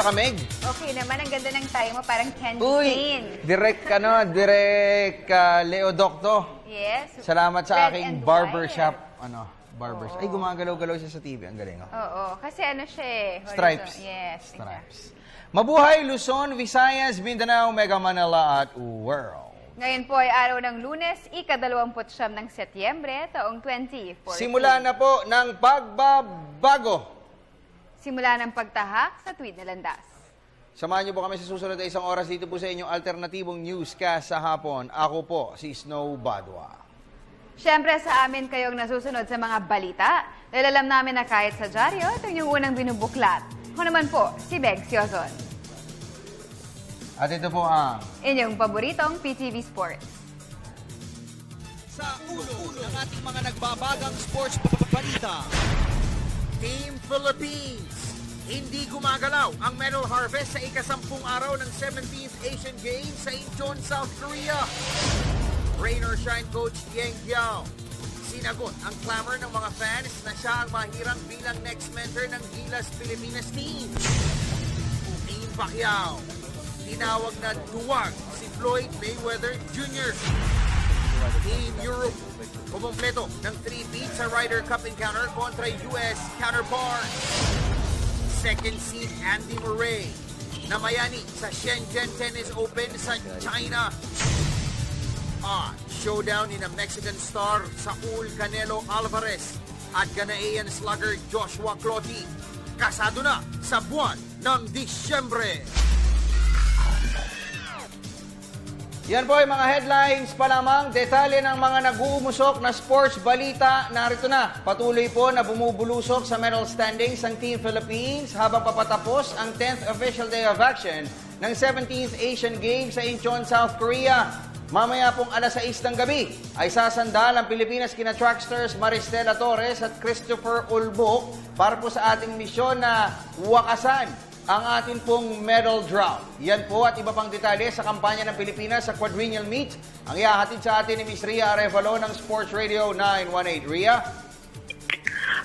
sa kamig? Okay naman, ang ganda ng tayo mo, parang Ken Uy, direct Leo Docto. Yes. Salamat sa Red aking and barbershop. white. Ay, gumagalaw-galaw siya sa TV. Ang galing, oh. Oo, kasi ano siya eh. Stripes. Yes. Stripes. Mabuhay, Luzon, Visayas, Mindanao, Mega Manila at World. Ngayon po ay araw ng Lunes, ika-29 ng Setyembre, taong 2014. Simula na po ng pagbabago. Simula ng pagtahak sa tweet na landas. Samahan niyo po kami sa susunod na isang oras dito po sa inyong alternatibong newscast sa hapon. Ako po, si Snow Badwa. Siyempre sa amin kayong nasusunod sa mga balita. Dahil alam namin na kahit sa dyaryo, ito yung unang binubuklat. Ako naman po, si Beg Siozon. At ito po ang inyong paboritong PTV Sports. Sa ulo ng ating mga nagbabagang sports balita. Team Philippines. Hindi gumagalaw ang medal harvest sa ika-10 araw ng 17th Asian Games sa Incheon, South Korea. Rain or shine coach Yang Giao. Sinagot ang clamor ng mga fans na siya ang mahirang bilang next mentor ng Gilas Pilipinas team. Team Pacquiao. Tinawag na duwag si Floyd Mayweather Jr. Team Europe. Kumompleto ng 3-peat sa Ryder Cup encounter kontra US counterpart. Second seed Andy Murray. Namayani sa Shenzhen Tennis Open sa China. Showdown ni na Mexican star Saul Canelo Alvarez at Ghanaian slugger Joshua Clottey. Kasado na sa buwan ng Disyembre. yan po ay mga headlines pa lamang. Detalye ng mga nag-uumusok na sports balita. Narito na. Patuloy po na bumubulusok sa medal standings ang Team Philippines habang papatapos ang 10th official day of action ng 17th Asian Games sa Incheon, South Korea. Mamaya pong alas 6 ng gabi ay sasandal ang Pilipinas kina tracksters Maristela Torres at Christopher Ulbok para po sa ating misyon na wakasan ang atin pong medal drought. Yan po at iba pang detalye sa kampanya ng Pilipinas sa quadrennial meet ang ihahatid sa atin ni Ms. Ria Arevalo ng Sports Radio 918. Ria?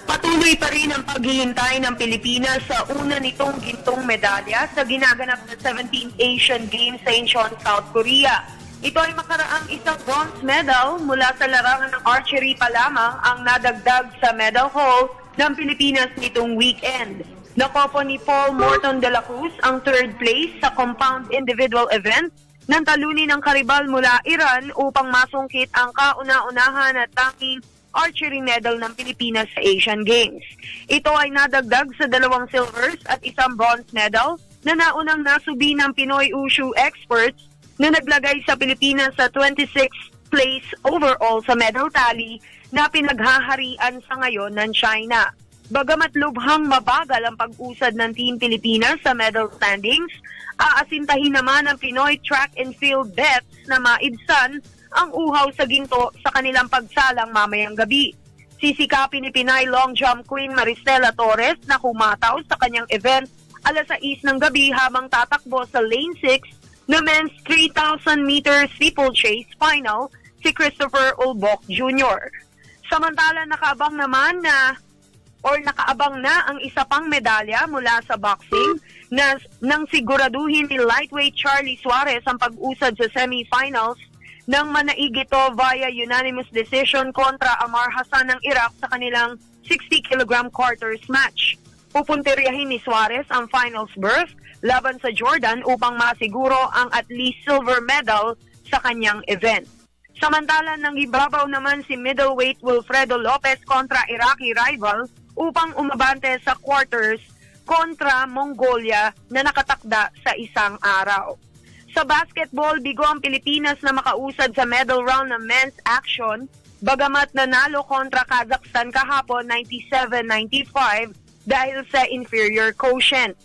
Patuloy pa rin ang paghihintay ng Pilipinas sa una nitong gintong medalya sa ginaganap na 17th Asian Games sa Incheon, South Korea. Ito ay makaraang isang bronze medal mula sa larangan ng archery pa lamang ang nadagdag sa medal haul ng Pilipinas nitong weekend. Nakopo ni Paul Morton de la Cruz ang third place sa compound individual event ng talunin ng karibal mula Iran upang masungkit ang kauna-unahan at tanging archery medal ng Pilipinas sa Asian Games. Ito ay nadagdag sa 2 silvers at 1 bronze medal na naunang nasubi ng Pinoy Wushu experts na naglagay sa Pilipinas sa 26th place overall sa medal tally na pinaghaharian sa ngayon ng China. Bagamat lubhang mabagal ang pag-usad ng Team Pilipinas sa medal standings, aasintahin naman ng Pinoy track and field bets na maibsan ang uhaw sa ginto sa kanilang pagsalang mamayang gabi. Sisikapin ni Pinay long jump queen Maristela Torres na kumataw sa kanyang event alas 6 ng gabi habang tatakbo sa lane 6 na men's 3,000 meter steeplechase final si Christopher Ulbok Jr. Samantala nakaabang na ang isa pang medalya mula sa boxing na nang siguraduhin ni lightweight Charlie Suarez ang pag-usad sa semifinals nang manaig ito via unanimous decision kontra Amar Hassan ng Iraq sa kanilang 60 kg quarters match. Pupuntiryahin ni Suarez ang finals berth laban sa Jordan upang masiguro ang at least silver medal sa kanyang event. Samantala nang ibabaw naman si middleweight Wilfredo Lopez kontra Iraqi rival upang umabante sa quarters kontra Mongolia na nakatakda sa isang araw. Sa basketball, bigo ang Pilipinas na makausad sa medal round ng men's action bagamat nanalo kontra Kazakhstan kahapon 97-95 dahil sa inferior quotient.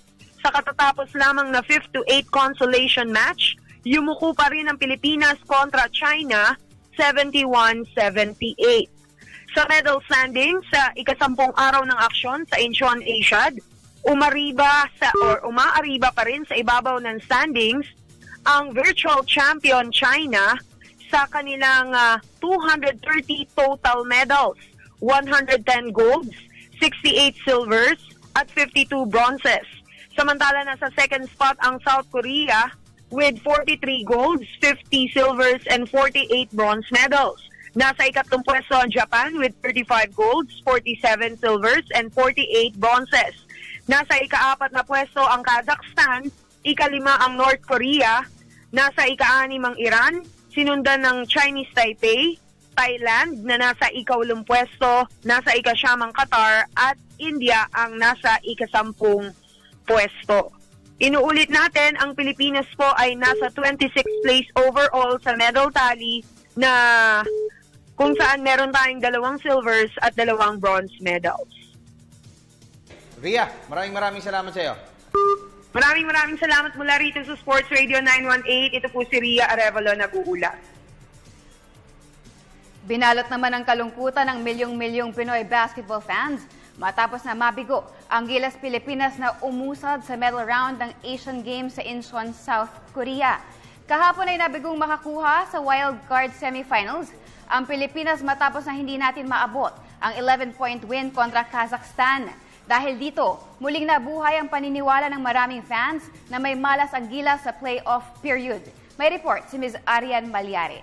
Sa katatapos lamang na 5-8 consolation match, yumuko pa rin ang Pilipinas kontra China 71-78. Sa medal standing sa ika-10 araw ng aksyon sa Incheon Asiad, umaariba pa rin sa ibabaw ng standings ang virtual champion China sa kanilang 230 total medals, 110 golds, 68 silvers at 52 bronzes. Samantala nasa second spot ang South Korea with 43 golds, 50 silvers, and 48 bronze medals. Nasa ikatlong pwesto ang Japan with 35 golds, 47 silvers, and 48 bronzes. Nasa ika-4 na pwesto ang Kazakhstan, ika-5 ang North Korea, nasa ika-6 ang Iran, sinundan ng Chinese Taipei, Thailand na nasa ika-8 pwesto, nasa ika-9 ang Qatar, at India ang nasa ika-10 pwesto. Inuulit natin, ang Pilipinas po ay nasa 26th place overall sa medal tally na kung saan meron tayong 2 silvers at 2 bronze medals. Ria, maraming salamat sa iyo. Maraming salamat mula rito sa Sports Radio 918. Ito po si Ria Arevalo, nag-uulat. Binalot naman ang kalungkutan ng milyong-milyong Pinoy basketball fans matapos na mabigo ang Gilas Pilipinas na umusad sa medal round ng Asian Games sa Incheon, South Korea. Kahapon ay nabigong makakuha sa wild card semifinals ang Pilipinas matapos na hindi natin maabot ang 11-point win kontra Kazakhstan. Dahil dito, muling nabuhay ang paniniwala ng maraming fans na may malas ang Gilas sa playoff period. May report si Ms. Arian Malyare.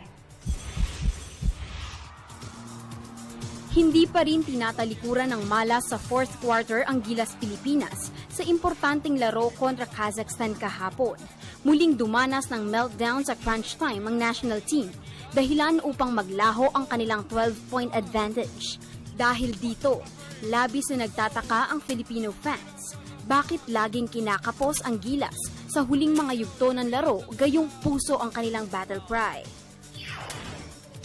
Hindi pa rin tinatalikuran ng malas sa fourth quarter ang Gilas Pilipinas sa importanteng laro kontra Kazakhstan kahapon. Muling dumanas ng meltdown sa crunch time ang national team, dahilan upang maglaho ang kanilang 12-point advantage. Dahil dito, labis na nagtataka ang Filipino fans. Bakit laging kinakapos ang Gilas sa huling mga yugto ng laro, gayong puso ang kanilang battle cry?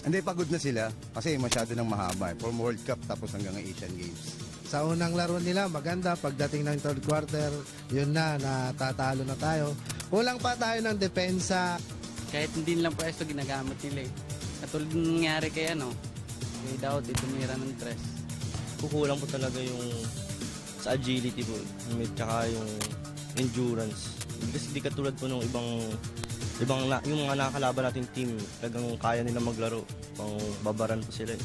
Hindi, pagod na sila kasi masyado nang mahaba. From World Cup tapos hanggang Asian Games. Sa unang laro nila, maganda. Pagdating ng third quarter, yun na, natatalo na tayo. Kulang pa tayo ng depensa. Kahit hindi nilang pwesto, ginagamit nila eh. Katulad ng nangyari kay kay Daud, tumira ng tres. Kukulang po talaga yung sa agility po, tsaka yung endurance. Kasi di katulad po ng yung mga nakakalaban nating team, talagang kaya nila maglaro, pang babaran po sila eh.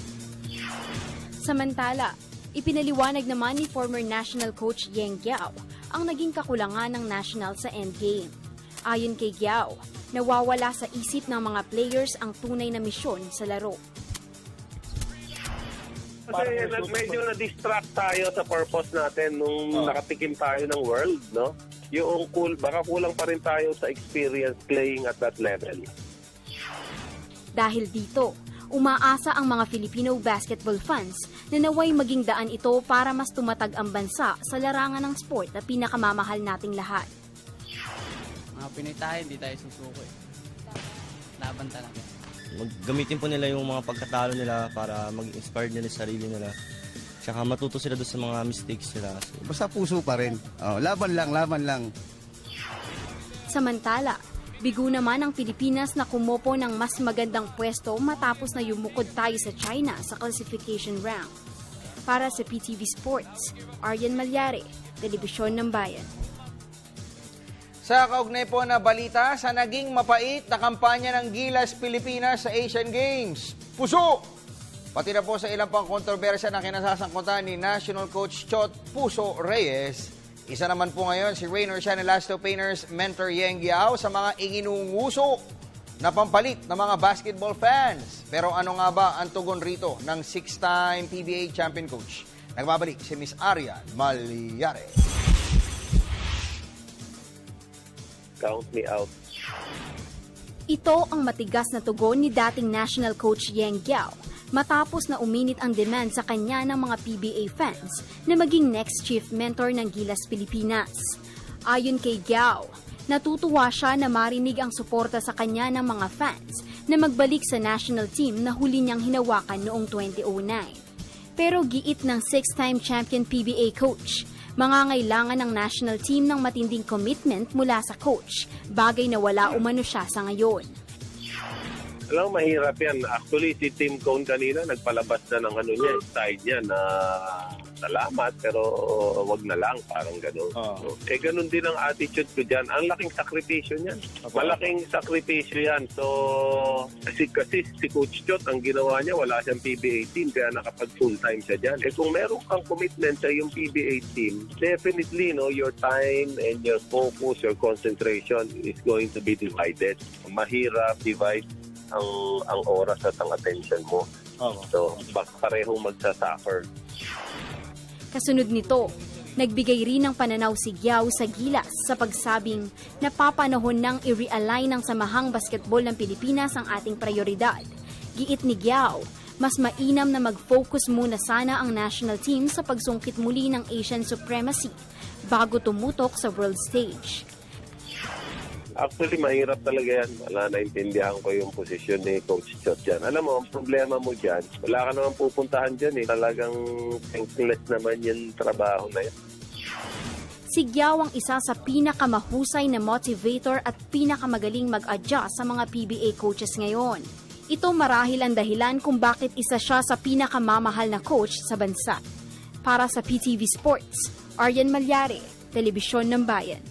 Samantala, ipinaliwanag naman ni former national coach Yeng Giao ang naging kakulangan ng national sa endgame. Ayon kay Giao, nawawala sa isip ng mga players ang tunay na misyon sa laro. Kasi medyo na-distract tayo sa purpose natin nung nakatikim tayo ng world, no? Yung baka kulang pa rin tayo sa experience playing at that level. Dahil dito, umaasa ang mga Filipino basketball fans na naway maging daan ito para mas tumatag ang bansa sa larangan ng sport na pinakamamahal nating lahat. Mga Pinoy tayo, hindi tayo susuko eh. Laban talaga. Gamitin po nila yung mga pagkatalo nila para mag-inspire nila sa sarili nila. Tsaka matuto sila doon sa mga mistakes nila. Basta puso pa rin. Laban lang. Samantala, bigo naman ang Pilipinas na kumopo ng mas magandang pwesto matapos na yumukod tayo sa China sa classification round. Para sa PTV Sports, Arian Malyare, Telebisyon ng Bayan. Sa kaugnay po na balita, sa naging mapait na kampanya ng Gilas Pilipinas sa Asian Games. Puso! Pati na po sa ilang pang kontrobersya na kinasasangkutan ni National Coach Chot Puso Reyes. Isa naman po ngayon si Raynor Sian Elasto Painters mentor Yeng Giao sa mga inginunguso na pampalit ng mga basketball fans. Pero ano nga ba ang tugon rito ng 6-time PBA champion coach? Nagbabalik si Miss Arian Malyare. Count me out. Ito ang matigas na tugon ni dating national coach Yeng Giao matapos na uminit ang demand sa kanya ng mga PBA fans na maging next chief mentor ng Gilas Pilipinas. Ayon kay Giao, natutuwa siya na marinig ang suporta sa kanya ng mga fans na magbalik sa national team na huli niyang hinawakan noong 2009. Pero giit ng 6-time champion PBA coach, mangangailangan ng national team ng matinding commitment mula sa coach, bagay na wala umano siya sa ngayon. Alam, mahirap yan. Actually, si Tim Cone kanina nagpalabas na ng side niya na salamat, pero wag na lang, parang gano'n. Ganun din ang attitude ko dyan. Ang laking sakripisyo niyan. Malaking sakripisyo yan. So, kasi si Coach Chot, ang ginawa niya, wala siyang PBA team, kaya nakapag full-time siya dyan. Kung meron kang commitment sa yung PBA team, definitely, your time and your focus, your concentration is going to be divided. Mahirap divide ang oras at ang attention mo. So, baka parehong magsasuffer. Kasunod nito, nagbigay rin ng pananaw si Giao sa Gilas sa pagsabing napapanahon nang i-realign ng Samahang Basketball ng Pilipinas ang ating prioridad. Giit ni Giao, mas mainam na mag-focus muna sana ang national team sa pagsungkit muli ng Asian supremacy bago tumutok sa world stage. Actually, mahirap talaga yan. Wala, naintindihan ko yung posisyon ni Coach Chot dyan. Alam mo, ang problema mo dyan, wala ka naman pupuntahan dyan eh. Talagang thankless naman yung trabaho na yan. Si Giao ang isa sa pinakamahusay na motivator at pinakamagaling mag-adjust sa mga PBA coaches ngayon. Ito marahil ang dahilan kung bakit isa siya sa pinakamamahal na coach sa bansa. Para sa PTV Sports, Aryan Malyari, Telebisyon ng Bayan.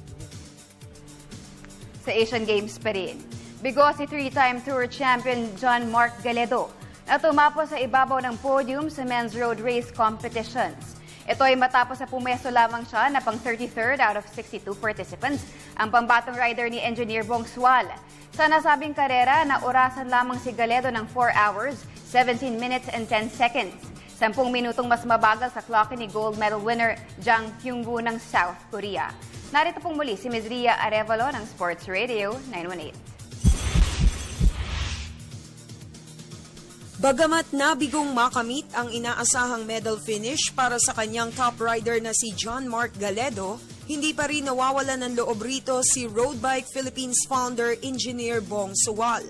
Sa Asian Games pa rin, bigo si 3-time Tour Champion John Mark Galedo na tumapos sa ibabaw ng podium sa men's road race competitions. Ito ay matapos na pumesto lamang siya na pang 33rd out of 62 participants ang pambatong rider ni Engineer Bong Sual. Sa nasabing karera, naurasan lamang si Galedo ng 4 hours, 17 minutes and 10 seconds. 10 minutong mas mabagal sa clock ni gold medal winner Jang Kyung-gu ng South Korea. Narito pong muli si Ms. Ria Arevalo ng Sports Radio 918. Bagamat nabigong makamit ang inaasahang medal finish para sa kanyang top rider na si John Mark Galedo, hindi pa rin nawawalan ng loob rito si Road Bike Philippines founder Engineer Bong Sual.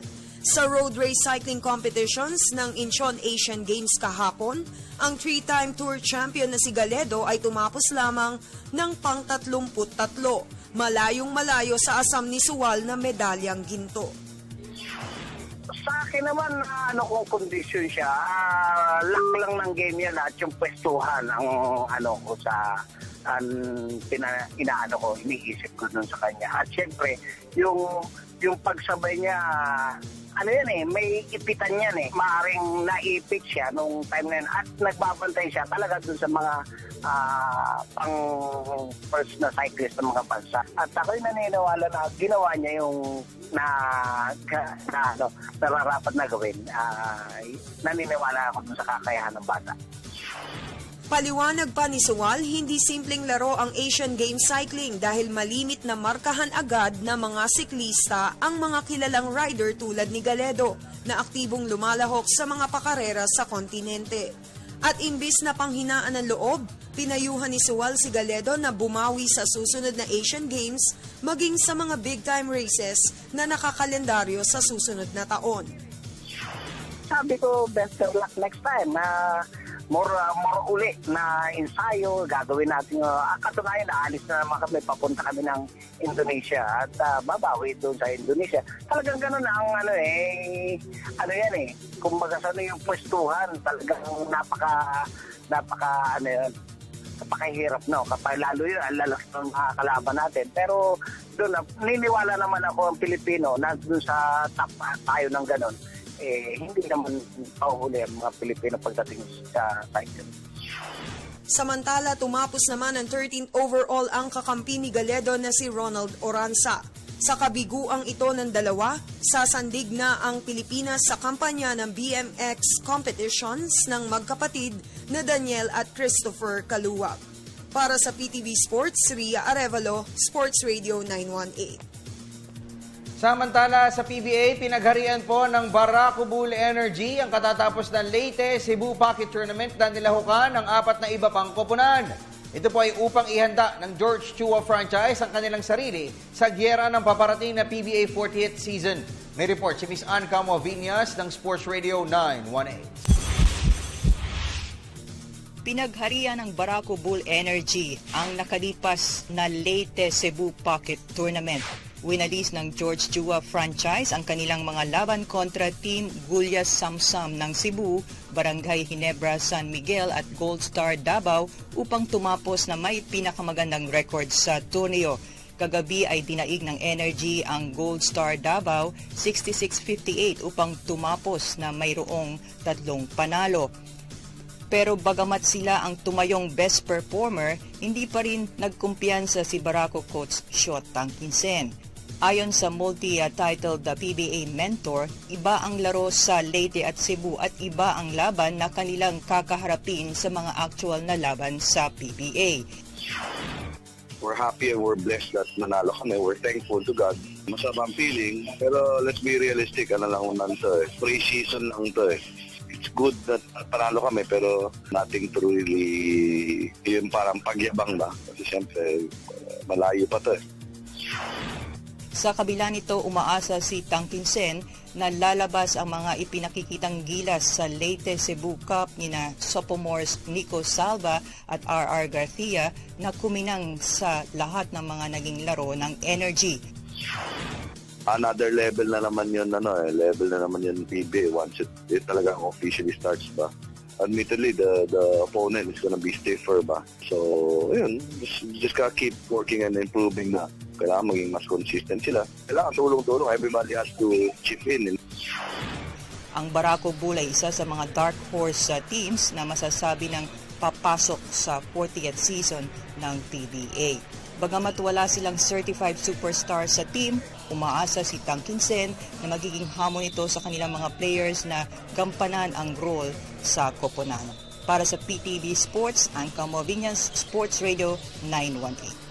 Sa road race cycling competitions ng Incheon Asian Games kahapon, ang 3-time tour champion na si Galedo ay tumapos lamang ng pang-33, malayong malayo sa asam ni Sual na medalyang ginto. Sa akin naman, kung kondisyon siya, luck lang ng game yan at yung pwestuhan ang ko sa inaano ko, iniisip ko dun sa kanya. At syempre, yung pagsabay niya, may ipitan yan eh. Maaring naipit siya nung time na yun at nagbabantay siya talaga dun sa mga pang first na cyclist ng mga bansa. At ako'y naniniwala na ginawa niya yung nararapat na gawin. Naniniwala ako dun sa kakayahan ng bata. Paliwanag pa ni Sual, hindi simpleng laro ang Asian Games cycling dahil malimit na markahan agad na mga siklista ang mga kilalang rider tulad ni Galedo na aktibong lumalahok sa mga pakarera sa kontinente. At imbis na panghinaan ng loob, pinayuhan ni Sual si Galedo na bumawi sa susunod na Asian Games maging sa mga big-time races na nakakalendaryo sa susunod na taon. Sabi ko, best of luck next time na more uli na ensayo gagawin natin. Katunayan, naalis na naman kami, papunta kami ng Indonesia at babawi doon sa Indonesia. Talagang gano'n ang kumbaga sa yung pwestuhan, talagang napakahirap, no? Kapag lalo yun, ang lalas ng mga kalaban natin. Pero doon, niniwala naman ako ang Pilipino na doon sa top tayo ng gano'n. Hindi naman pauhuli ang mga Pilipino pagdating sa cycle. Samantala, tumapos naman ang 13th overall ang kakampi ni Galedo na si Ronald Oranza. Sa kabiguang ito ng dalawa, sasandig na ang Pilipinas sa kampanya ng BMX competitions ng magkapatid na Daniel at Christopher Kaluwag. Para sa PTV Sports, Ria Arevalo, Sports Radio 918. Samantala sa PBA, pinagharian po ng Barako Bull Energy ang katatapos ng Leyte Cebu Pocket Tournament na nilahukan ng 4 na iba pang koponan. Ito po ay upang ihanda ng George Chua franchise ang kanilang sarili sa giyera ng paparating na PBA 40th season. May report si Ms. Ann Camo Viñas ng Sports Radio 918. Pinagharian ng Barako Bull Energy ang nakalipas na Leyte Cebu Pocket Tournament Winalis ng George Chua franchise ang kanilang mga laban kontra Team Gulyas Samsam ng Cebu, Barangay Ginebra San Miguel at Gold Star Davao upang tumapos na may pinakamagandang record sa torneo. Kagabi ay dinaig ng Energy ang Gold Star Davao 66-58 upang tumapos na mayroong 3 panalo. Pero bagamat sila ang tumayong best performer, hindi pa rin nagkumpiyansa si Barako coach Shot Tangkinsen. Ayon sa multi-titled PBA mentor, iba ang laro sa Leyte at Cebu at iba ang laban na kanilang kakaharapin sa mga actual na laban sa PBA. We're happy and we're blessed that nanalo kami. We're thankful to God. Masama ang feeling, pero let's be realistic. Ano lang unan to eh. Pre-season lang to eh. It's good that panalo kami pero nothing to really yung parang pagyabang ba. Kasi siyempre malayo pa to eh. Sa kabila nito, umaasa si Tangkinsen na lalabas ang mga ipinakikitang gilas sa Leyte Cebu Cup nina Sophomores Nico Salva at RR Garcia na kuminang sa lahat ng mga naging laro ng Energy. Another level na naman yun, level na naman yun PBA once it talagang officially starts ba. Admittedly, the opponent is gonna be stiffer ba. So, yun, just gotta keep working and improving na. Kailangan maging mas consistent sila. Kailangan tulong-tulong. Everybody has to chip in. Ang Barako Bull ay isa sa mga dark horse teams na masasabi ng papasok sa 40th season ng PBA. Bagamat wala silang certified superstar sa team, umaasa si Tangkinsen na magiging hamon ito sa kanilang mga players na gampanan ang role sa koponan. Para sa PTV Sports, ang Camoviñas Sports Radio 918.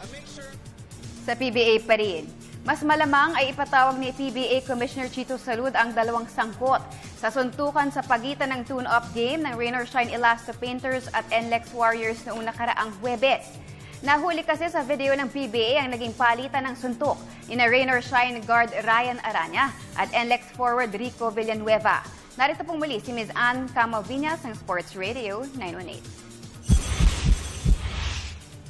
Sa PBA pa rin, mas malamang ay ipatawag ni PBA Commissioner Chito Salud ang 2 sangkot sa suntukan sa pagitan ng tune-up game ng Rain or Shine Elasto Painters at NLEX Warriors noong nakaraang Huwebes. Nahuli kasi sa video ng PBA ang naging palitan ng suntok ni na Rain or Shine guard Ryan Aranya at NLEX forward Rico Villanueva. Narito pong muli si Ms. Ann Camoviñas ng Sports Radio 918.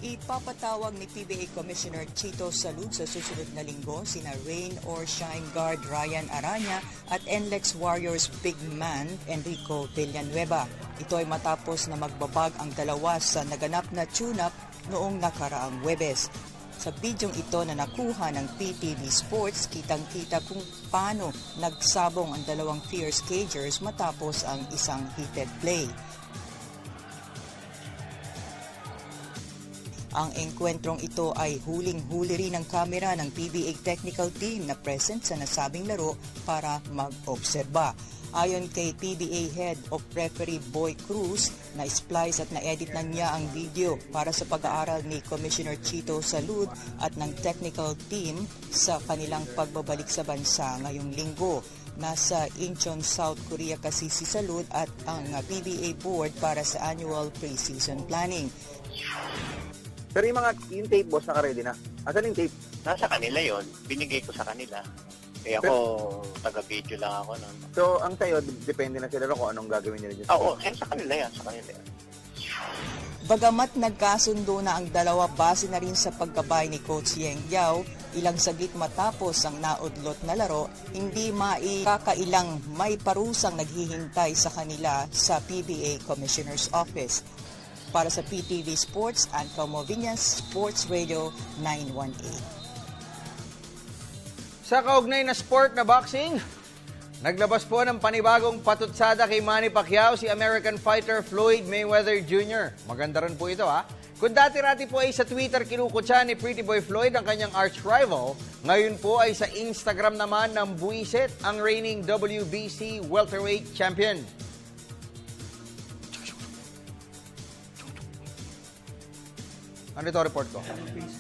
Ipapatawag ni PBA Commissioner Chito Salud sa susunod na linggo sina Rain or Shine guard Ryan Aranya at NLEX Warriors big man Enrico Villanueva. Ito ay matapos na magbabag ang dalawa sa naganap na tune-up noong nakaraang Huwebes. Sa bidyong ito na nakuha ng PTV Sports, kitang-kita kung paano nagsabong ang dalawang fierce cagers matapos ang isang heated play. Ang engkwentrong ito ay huling-huli rin ng kamera ng PBA technical team na present sa nasabing laro para mag-obserba. Ayon kay PBA Head of Referee Boy Cruz, na-splice at na-edit na niya ang video para sa pag-aaral ni Commissioner Chito Salud at ng technical team sa kanilang pagbabalik sa bansa ngayong linggo. Nasa Incheon, South Korea kasi si Salud at ang PBA Board para sa annual pre-season planning. Pero yung tape, boss, naka-ready na. Asan yung tape? Nasa kanila yon, binigay ko sa kanila. Kaya ako, taga-video lang ako nun. So, ang tayo, depende na sila kung anong gagawin nila dyan. Oo, sa kanila yan, sa kanila yan. Bagamat nagkasundo na ang dalawa base na rin sa pagkabay ni Coach Yeng Giao, ilang saglit matapos ang naudlot na laro, hindi maikakailang may parusang naghihintay sa kanila sa PBA Commissioner's Office. Para sa PTV Sports, Ann Camoviñas, Sports Radio 918. Sa kaugnay na sport na boxing, naglabas po ng panibagong patutsada kay Manny Pacquiao si American fighter Floyd Mayweather Jr. Maganda rin po ito ha. Kung dati-rati po ay sa Twitter kinukutsa ni Pretty Boy Floyd ang kanyang arch rival, ngayon po ay sa Instagram naman ng buwisit ang reigning WBC welterweight champion. Ano ito report ko?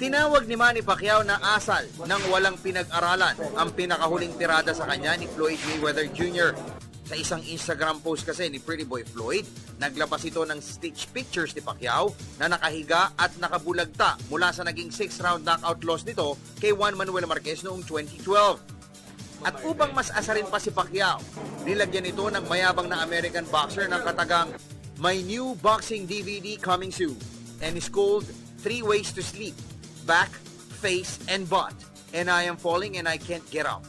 Tinawag ni Manny Pacquiao na asal ng walang pinag-aralan ang pinakahuling tirada sa kanya ni Floyd Mayweather Jr. Sa isang Instagram post kasi ni Pretty Boy Floyd, naglabas ito ng stitch pictures ni Pacquiao na nakahiga at nakabulagta mula sa naging 6-round knockout loss nito kay Juan Manuel Marquez noong 2012. At upang mas asarin pa si Pacquiao, nilagyan ito ng mayabang na American boxer ng katagang "My new boxing DVD coming soon" and is called 3 Ways to Sleep, Back, Face, and Butt. and I am falling and I can't get up.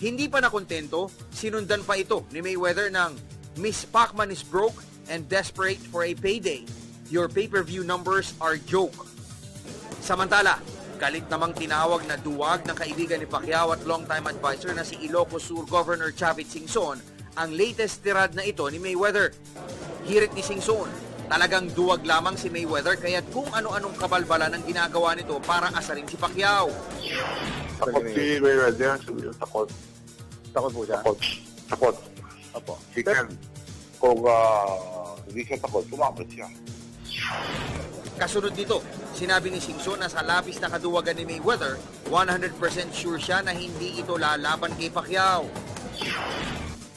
Hindi pa nakontento, sinundan pa ito ni Mayweather ng Miss Pacman is broke and desperate for a payday. Your pay-per-view numbers are joke. Samantala, galit namang tinawag na duwag ng kaibigan ni Pacquiao at longtime advisor na si Ilocos Sur Governor Chavit Singson ang latest tirad na ito ni Mayweather. Hirit ni Singson, talagang duwag lamang si Mayweather kaya't kung ano-anong kabalbalan ang ginagawa nito para asarin si Pacquiao. Takot si Mayweather, takot. Takot po siya? Takot. Opo. Chicken. Kung hindi siya takot, sumabot siya. Kasunod nito, sinabi ni Singson na sa labis na kaduwagan ni Mayweather, 100% sure siya na hindi ito lalaban kay Pacquiao.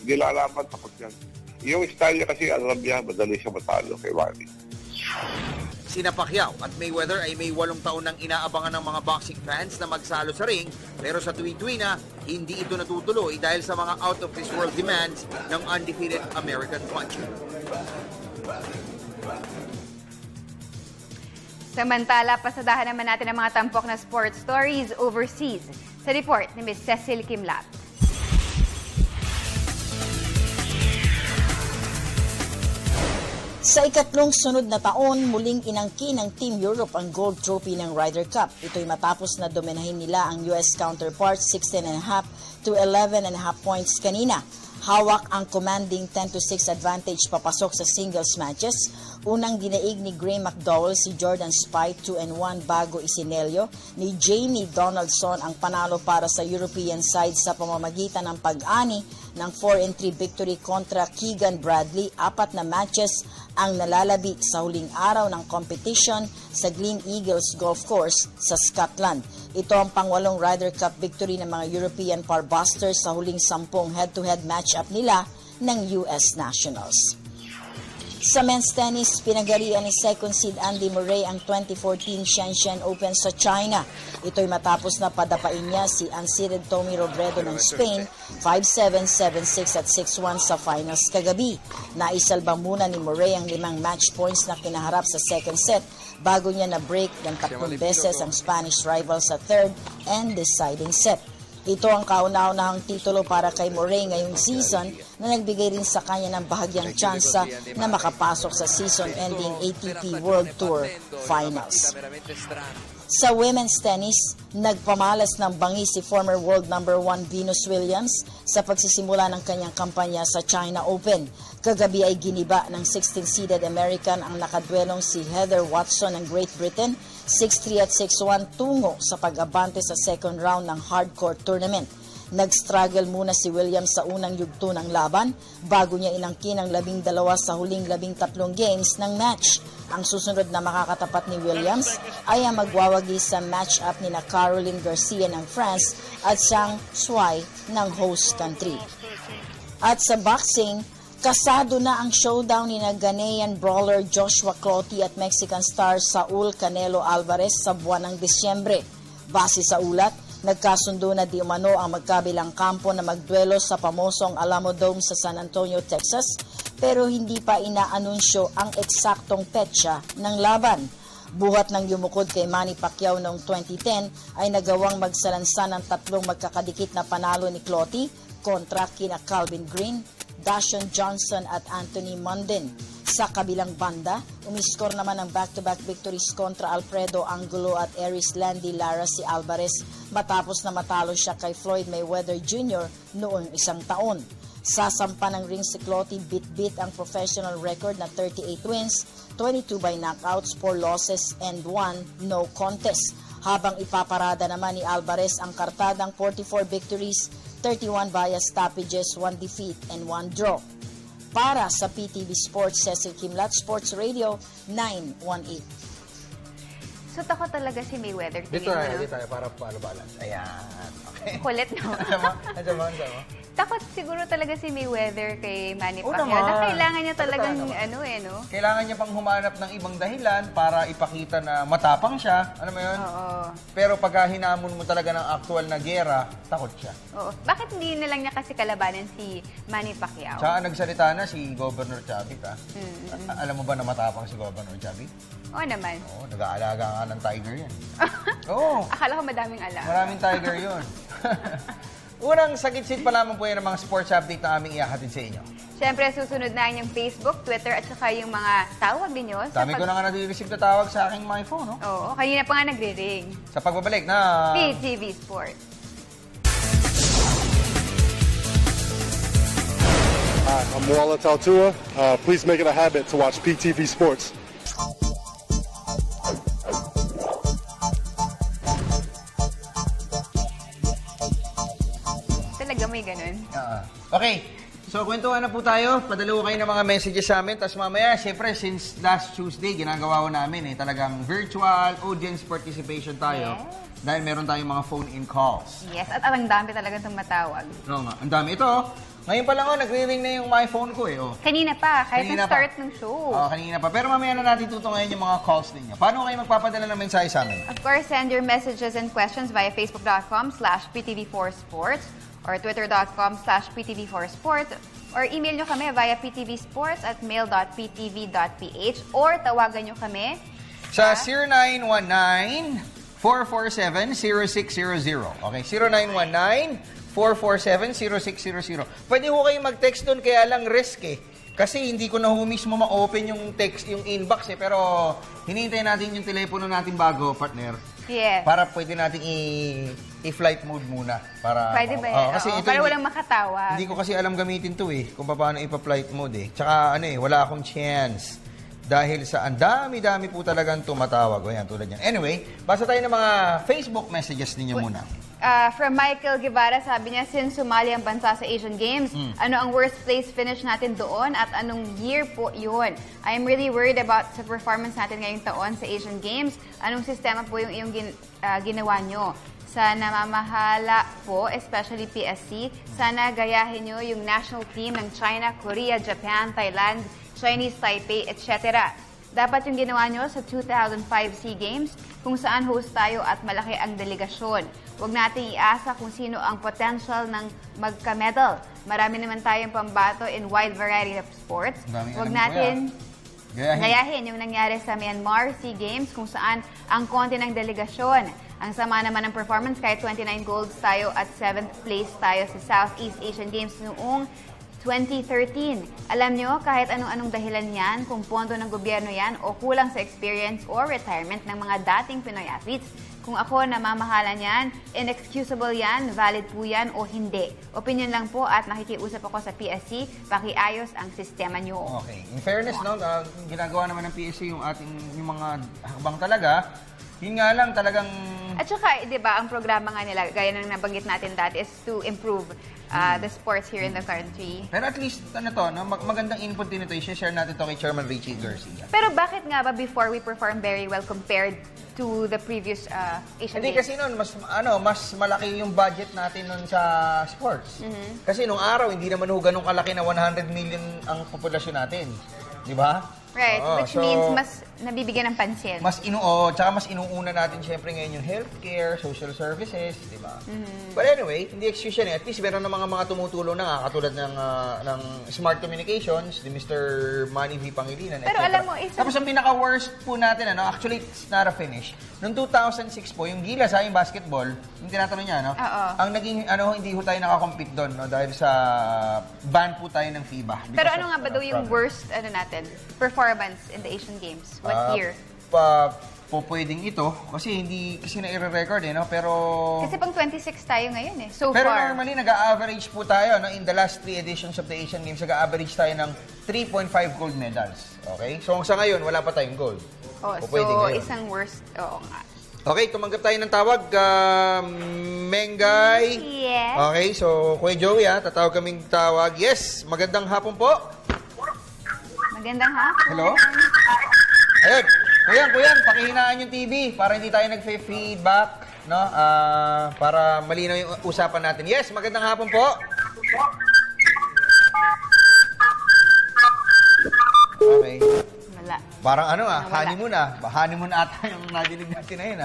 Hindi lalaban, takot yan. Yung style niya kasi, alam niya, madali siya matalo kay Manny. Sina Pacquiao at Mayweather ay may 8 taon nang inaabangan ng mga boxing fans na magsalo sa ring, pero sa tuwi-tuwi na, hindi ito natutuloy dahil sa mga out-of-this-world demands ng undefeated American puncher. Samantala, pasadahan naman natin ang mga tampok na sports stories overseas. Sa report ni Ms. Cecil Kimlat. Sa ikatlong sunod na taon, muling inangkin ng Team Europe ang gold trophy ng Ryder Cup. Ito'y matapos na dominahin nila ang US counterpart 16.5 to 11.5 points kanina. Hawak ang commanding 10-6 advantage papasok sa singles matches. Unang dinaig ni Graeme McDowell si Jordan Spieth 2-1 bago isinelyo ni Jamie Donaldson ang panalo para sa European side sa pamamagitan ng pag-ani ng 4-3 victory kontra Keegan Bradley. 4 na matches ang nalalabi sa huling araw ng competition sa Glen Eagles Golf Course sa Scotland. Ito ang pang-8 Ryder Cup victory ng mga European parbusters sa huling 10 head-to-head matchup nila ng US Nationals. Sa men's tennis, pinagarian ni second seed Andy Murray ang 2014 Shenzhen Open sa China. Ito'y matapos na padapain niya si unseeded Tommy Robredo ng Spain 5-7, 7-6 at 6-1 sa finals kagabi. Naisalba muna ni Murray ang 5 match points na kinaharap sa second set bago niya na-break ng 3 beses ang Spanish rival sa third and deciding set. Ito ang kauna-unahang titulo para kay Murray ngayong season na nagbigay rin sa kanya ng bahagyang tsansa na makapasok sa season-ending ATP World Tour Finals. Sa women's tennis, nagpamalas ng bangi si former world number 1 Venus Williams sa pagsisimula ng kanyang kampanya sa China Open. Kagabi ay giniba ng 16-seeded American ang nakadwelong si Heather Watson ng Great Britain 6-3 at 6-1 tungo sa pag-abante sa second round ng hardcore tournament. Nag-struggle muna si Williams sa unang yugto ng laban bago niya inangkin ang 12 sa huling 13 games ng match. Ang susunod na makakatapat ni Williams ay ang magwawagi sa match-up ni na Caroline Garcia ng France at Zhang Shuai ng host country. At sa boxing, kasado na ang showdown ni Ghanaian brawler Joshua Clottey at Mexican star Saul Canelo Alvarez sa buwan ng Disyembre. Base sa ulat, nagkasundo na di umano ang magkabilang kampo na magduelo sa pamosong Alamo Dome sa San Antonio, Texas, pero hindi pa inaanunsyo ang eksaktong petsa ng laban. Buhat ng yumukod kay Manny Pacquiao noong 2010 ay nagawang magsalansa ng 3 magkakadikit na panalo ni Clottey kontra kina Calvin Green, Dashon Johnson at Anthony Munden. Sa kabilang banda, umiskor naman ng back-to-back victories kontra Alfredo Angulo at Eris Landy Lara si Alvarez matapos na matalo siya kay Floyd Mayweather Jr. noong 1 taon. Sasampa ng ring si Clottey bit-bit ang professional record na 38 wins, 22 by knockouts, 4 losses and 1 no contest. Habang ipaparada naman ni Alvarez ang kartadang 44 victories, 31 via stoppages, 1 defeat and 1 draw. Para sa PTV Sports, Cecil Kimlat, Sports Radio 918. So takot talaga si Mayweather. Dito tayo para balance. Ayan. Okay. Kulit no? Ano mo? Takot siguro talaga si Mayweather kay Manny Oo Pacquiao. naman. Na kailangan niya talagang no? Kailangan niya pang humanap ng ibang dahilan para ipakita na matapang siya. Ano mo yun? Oo. Pero pagka hinamon mo talaga ng actual na gera, takot siya. Oo. Bakit hindi na lang niya kasi kalabanan si Manny Pacquiao? Tsaka nagsalita na si Governor Chavit, ha? Alam mo ba na matapang si Governor Chavit? Oo naman. Oo, nag-aalaga nga ng tiger yan. Oo. Akala ko madaming alam. Maraming tiger yun. Unang sagit-sit pa lamang po yan ng mga sports update na aming ihahatid sa inyo. Siyempre, susunod na yung Facebook, Twitter, at saka yung mga tawag ninyo. Dami ko na nga nare-receive na tawag sa aking my phone, no? Oo, kanina pa nga nagre-ring. Sa pagbabalik na PTV Sports. Hi, I'm Muala Taltua. Please make it a habit to watch PTV Sports. Talaga may ganun. Okay. So, kwentuhan na po tayo. Padalo kayo ng mga messages sa amin. Tapos mamaya, syempre, since last Tuesday, ginagawa ko namin talagang virtual audience participation tayo. Yes. Dahil meron tayong mga phone-in calls. Yes, at ang dami talagang tumatawag. Oo nga, ang dami. Ito, ngayon pa lang nagre-ring na yung my phone ko eh. Kanina pa, kahit na start ng show. Kanina pa. Pero mamaya na natin tutungayin yung mga calls ninyo. Paano kayo magpapadala ng mensahe sa amin? Of course, send your messages and questions via facebook.com/PTV4Sports or twitter.com/PTV4Sports or email nyo kami via ptvsports@mail.ptv.ph or tawagan nyo kami sa 0919-447-0600. Okay, 0919-447-0600. Pwede ho kayong mag-text doon, kaya lang risk eh. Kasi hindi ko na ho mismo ma-open yung text, yung inbox eh. Pero hinihintay natin yung telepono natin bago, partner. Yes. Para pwede natin i-flight mode muna. Para, pwede ba yan? Kasi ito, para walang makatawa. Hindi ko kasi alam gamitin to eh. Kung paano ipa-flight mode eh. Tsaka wala akong chance. Dahil sa ang dami-dami po talagang tumatawag. O yan, tulad yan. Anyway, basa tayo ng mga Facebook messages ninyo muna. From Michael Guevara, sabi niya, since sumali ang bansa sa Asian Games, ano ang worst place finish natin doon at anong year po yun? I'm really worried about sa performance natin ngayong taon sa Asian Games. Anong sistema po yung ginawa nyo? Sa namamahala po, especially PSC, sana gayahin nyo yung national team ng China, Korea, Japan, Thailand, Chinese Taipei, etc. Dapat yung ginawa nyo sa 2005 SEA Games kung saan host tayo at malaki ang delegasyon. Huwag natin iasa kung sino ang potential ng magka-medal. Marami naman tayong pambato in wide variety of sports. Huwag natin gayahin yung nangyari sa Myanmar SEA Games kung saan ang konti ng delegasyon. Ang sama naman ng performance kahit 29 golds tayo at 7th place tayo sa Southeast Asian Games noong 2013. Alam nyo, kahit anong-anong dahilan yan, kung pondo ng gobyerno yan o kulang sa experience or retirement ng mga dating Pinoy athletes, kung ako namamahalan yan, inexcusable yan, valid po yan o hindi. Opinion lang po at nakikiusap ako sa PSC, pakiayos ang sistema nyo. Okay. In fairness, ginagawa naman ng PSC yung mga hakbang talaga. Yun nga lang talagang... At saka, di ba, ang programa nga nila, gaya ng nabanggit natin dati, is to improve the sports here in the country. Pero at least, magandang input din ito. I-share natin ito kay Chairman Richie Garcia. Pero bakit nga ba before we perform very well compared to the previous Asian Games? Hindi, kasi noon, mas malaki yung budget natin noon sa sports. Kasi nung araw, hindi naman ganun kalaki na 100 million ang populasyon natin. Di ba? Right, which means mas nabibigyan ng pansin. Tsaka mas inuuna natin syempre ngayon yung healthcare, social services, di ba? But anyway, hindi excuse yan. At least meron na mga tumutulong na katulad ng Smart Communications, ni Mr. Manny V. Pangilinan, Pero alam mo, tapos ang pinaka-worst po natin, actually, it's not a finish. Noong 2006 po, yung Gilas, yung basketball, yung tinatanong niya, ang naging, hindi ho tayo nakakompete doon, dahil sa ban po tayo ng FIBA. Pero ano nga ba daw yung worst, performance in the Asian Games? What year? Pwedeng ito, kasi na-i-record pero... Kasi pang 26 tayo ngayon so pero far. Normally, nag-a-average po tayo, in the last 3 editions of the Asian Games, nag-a-average tayo ng 3.5 gold medals. Okay? So, sa ngayon, wala pa tayong gold. So, isang worst, nga. Okay, tumanggap tayo ng tawag. Mengay. Yes. Okay, so, Kuya Joey, tatawag kaming tawag. Yes, magandang hapon po. Magandang hapon. Hello? Ayun. Kuya, pakihinaan yung TV para hindi tayo nag-feedback, no? Para malinaw yung usapan natin. Yes, magandang hapon po. Okay. Wala. Parang honeymoon honeymoon ata yung nadinig natin na yun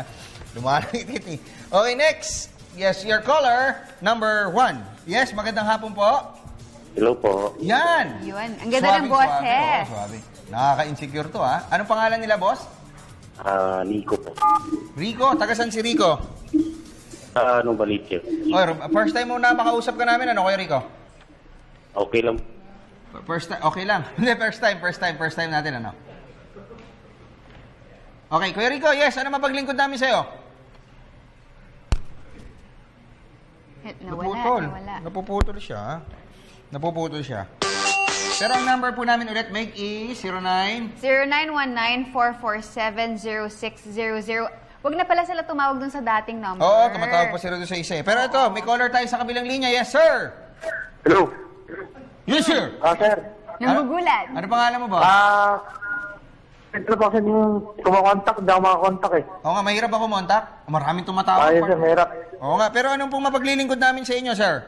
Lumalang ititi. Okay, next. Yes, your caller, number 1. Yes, magandang hapon po. Hello po. Yan. Yun. Ang ganda ng boses. Suwabe. Nakaka-insecure to Anong pangalan nila, boss? Rico po. Rico? Taga saan si Rico? Baliche. First time mo na makausap ka namin, Kuya Rico? Okay lang. First time, okay lang. Hindi, first time natin, Okay, Kuya Rico, yes, ano mapaglingkod namin sa'yo? Napuputol siya. Pero ang number po namin ulit, Meg, is 0919-447-0600. Wag na pala sila tumawag dun sa dating number. Oo, tumatawag pa sila dun sa isa Pero ito, may caller tayo sa kabilang linya. Yes, sir! Hello. Yes, sir! Sir. Nagugulat. Ano pangalan mo ba? Ito pa kasi yung kumakontak, hindi ako makakontak Oo nga, mahirap ako kontak. Maraming tumatawag. Yes, sir, mahirap. Oo nga, pero anong pong mapaglilingkod namin sa inyo, sir?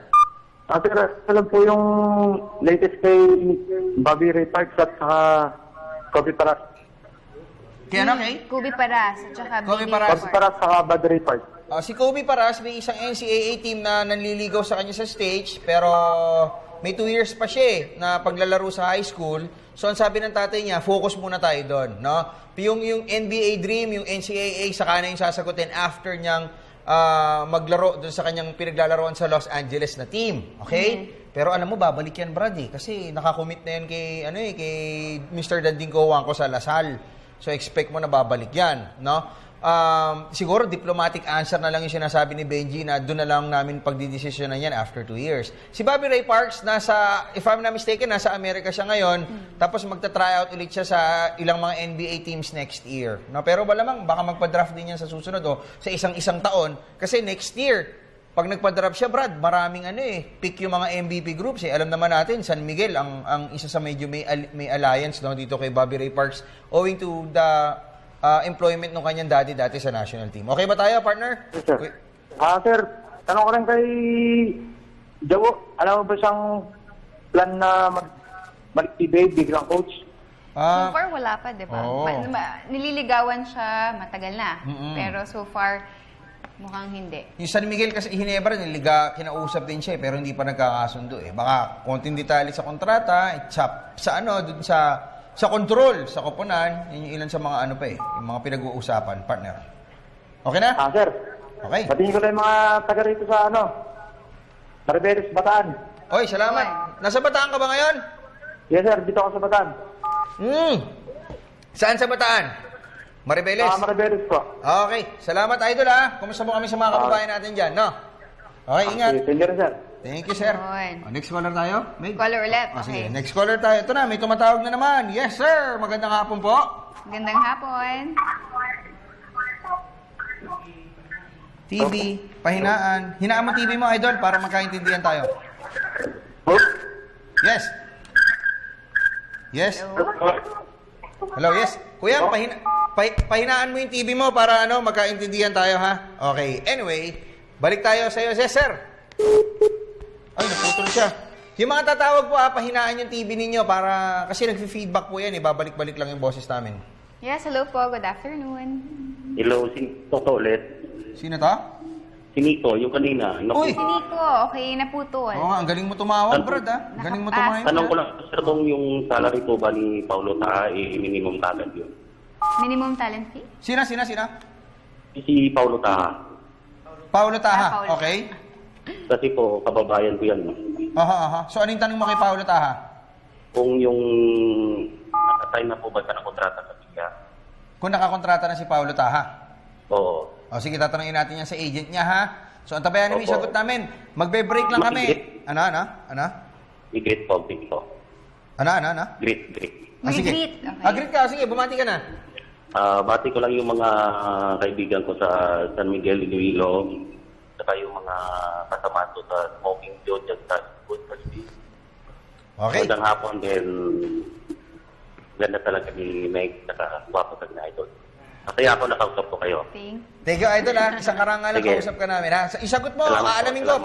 Sir, alam po yung latest kay Bobby Ray Parks at saka Kobe Paras. Kaya kay? Kobe Paras at saka Kobe Paras saka Bobby Ray Parks. Si Kobe Paras, may isang NCAA team na nanliligaw sa kanya sa stage, pero may 2 years pa siya na paglalaro sa high school. So, ang sabi ng tatay niya, focus muna tayo doon, no? Yung NBA dream, yung NCAA, saka na yung sasagutin after niyang maglaro doon sa kanyang pinaglalaroan sa Los Angeles na team. Okay? Pero alam mo, babalik yan, Brad, kasi nakakommit na yan kay Mr. Danding Cojuangco sa Lasal. So, expect mo na babalik yan, no? Siguro, diplomatic answer na lang yung sinasabi ni Benji na doon na lang namin pagdidesisyonan yan after 2 years. Si Bobby Ray Parks, if I'm not mistaken, nasa Amerika siya ngayon, tapos magta-tryout ulit siya sa ilang mga NBA teams next year. No? Pero malamang, baka magpa-draft din yan sa susunod sa isang taon. Kasi next year, pag nagpa-draft siya, Brad, maraming pick yung mga MVP groups. Alam naman natin, San Miguel, ang isa sa medyo may alliance dito kay Bobby Ray Parks owing to the employment ng kanyang dati sa national team. Okay ba tayo, partner? Yes, sir. Sir, tanong ko rin kay Jawo, alam mo ba siyang plan na mag-tibay, biglang coach? So far, wala pa, di ba? Oh. Nililigawan siya matagal na. Pero so far, mukhang hindi. Yung San Miguel kasi Ginebra, kinausap din siya pero hindi pa nagkakasundo Baka konting detalye sa kontrata, dun sa control, sa koponan, yun yung ilan sa mga yung mga pinag-uusapan, partner. Okay na? Sir. Okay. Patingin ko lang yung mga taga rito sa Maribeles, Bataan. Oy, salamat. Nasa Bataan ka ba ngayon? Yes, sir. Dito ako sa Bataan. Saan sa Bataan? Maribeles? Maribeles po. Okay. Salamat, idol, Kumusta mo kami sa mga kababayan natin dyan, no? Okay, ingat. Thank you, sir. Thank you, sir. Next caller tayo. Caller ulit. Okay. Next caller tayo. Ito na, may tumatawag na naman. Yes, sir. Magandang hapon po. Magandang hapon. TV, pahinaan. Hinaan mo TV mo, idol, para magkaintindihan tayo. Yes. Yes. Hello, yes. Kuya, pahinaan mo yung TV mo para magkaintindihan tayo, ha? Okay. Anyway, balik tayo sa iyo. Yes, sir. Ay, naputol siya. Yung mga tatawag po, pahinaan yung TV ninyo para, kasi nag-feedback po yan, babalik-balik lang yung boses namin. Yes, hello po. Good afternoon. Hello, si Toto ulit. Sino to? Si Nico, yung kanina. Uy! Si Nico, okay, naputol. Oo nga, ang galing mo tumawag, Brad, Galing mo tumawag. Tanong ko lang, sir, yung salary po ba ni Paulo Taha, minimum talent yun? Minimum talent fee? Sina? Si Paulo Taha. Paulo Taha, okay. Kasi po, kababayan ko yan. Aha. So, anong tanong mo kay Paulo Taha? Kung yung nakasign na po ba ng kontrata sa Pia? Kung nakakontrata na si Paulo Taha? Oo. O, sige, tatanungin natin yan sa agent niya, ha? So, ang tabayan namin, isagot namin. Magbe-break lang kami. Ano? I-greet po. Ano? Greet. Sige. Okay. Greet ka. Sige, bumati ka na. Bati ko lang yung mga kaibigan ko sa San Miguel, Iloilo, saka yung mga kasama ko sa Smoking Joe, sa Good First. Okay. Magandang hapon din. Ganda talaga ni Meg, saka wapo sa idol. Masaya ako nakausap ko kayo. Thank you, idol, Isang karangalan kausap ka namin, ha? Isagot mo, aalamin ko.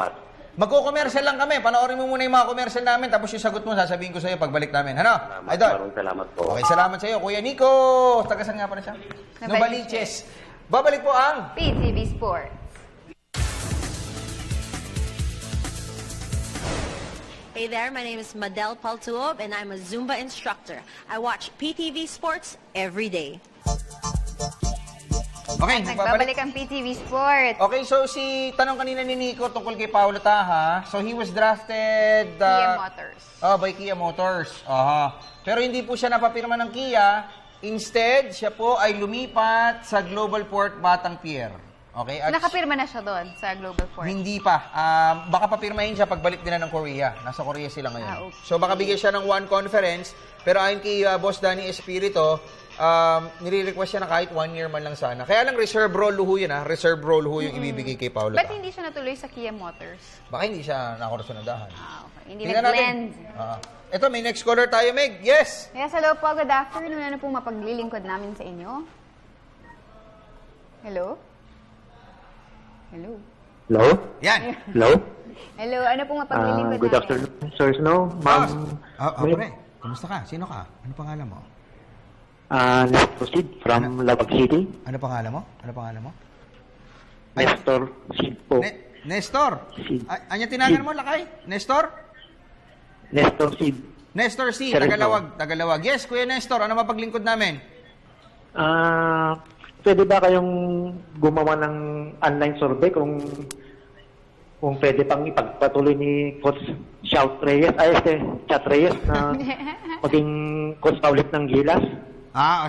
Magko-commercial lang kami. Panoorin mo muna yung mga commercial namin, tapos yung sagot mo, sasabihin ko sa'yo pagbalik namin. Ano? Idol? Salamat po. Okay, salamat sa'yo. Kuya Nico, tagasan nga pa na siya? Novaliches. Babalik po ang PTV Sports. Hey there, my name is Madel Paltuob and I'm a Zumba instructor. I watch PTV Sports every day. Okay, nagbabalik ang PTV Sports. Okay, so tanong kanina ni Nico tungkol kay Paulo Taha. So he was drafted Kia Motors. By Kia Motors. Pero hindi po siya napapirma ng Kia. Instead, siya po ay lumipat sa Global Port Batang Pier. Okay? Nakapirma na siya doon sa Global Port? Hindi pa. Baka papirmahin siya pagbalik din na ng Korea. Nasa Korea sila ngayon. Okay. So baka bigyan siya ng one conference. Pero ayon kay Boss Danny Espirito, nire-request siya na kahit 1 year man lang sana. Kaya lang reserve role ho yun, Reserve role ho yung ibibigay kay Paulo. Ba't hindi siya natuloy sa Kia Motors? Baka hindi siya nakorsunadahan. Okay. Hindi nag-blend. Ito, may next caller tayo, Meg. Yes! Yes, hello po. Good afternoon. Ano pong mapaglilingkod namin sa inyo? Hello? Hello? Hello? Yan. Hello? Hello, ano pong mapaglilingkod Good namin? afternoon, Sir Snow. Ma'am. Pre, kumusta ka? Sino ka? Ano pangalan mo? Nestor Sid from Labag City. Ano pangalan mo? Nestor Sid po. Nestor? Anya tinanan mo, lakay? Nestor? Nestor Sid. Nestor Sid, Sir, Tagalawag. Yes, Kuya Nestor, ano mapaglingkod namin? Pwede ba kayong gumawa ng online survey kung pwede pang ipagpatuloy ni Coach Chat Reyes na maging coach pa ulit ng Gilas?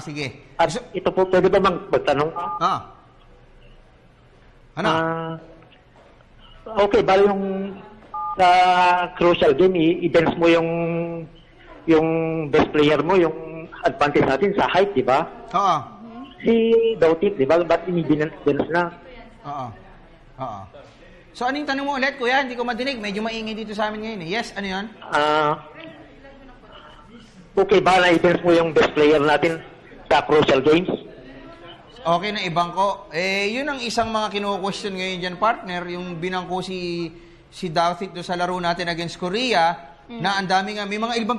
Sige. At ito po, pwede ba magtanong? Ano? Okay, bali yung sa crucial game, i-bench mo yung best player mo, yung advantage natin sa height, di ba? Oo. Si Dautit, di ba? Ba't ini-bench na? Oo. So, anong tanong mo ulit, Kuya? Hindi ko madinig. Medyo maingay dito sa amin ngayon. Yes, ano yan? Okay ba na i-bench mo yung best player natin sa crucial games? Okay na ibangko. Yun ang isang mga kino-question ngayon dyan, partner. Yung binangko si Douthit do sa laro natin against Korea, na ang dami nga, may mga ibang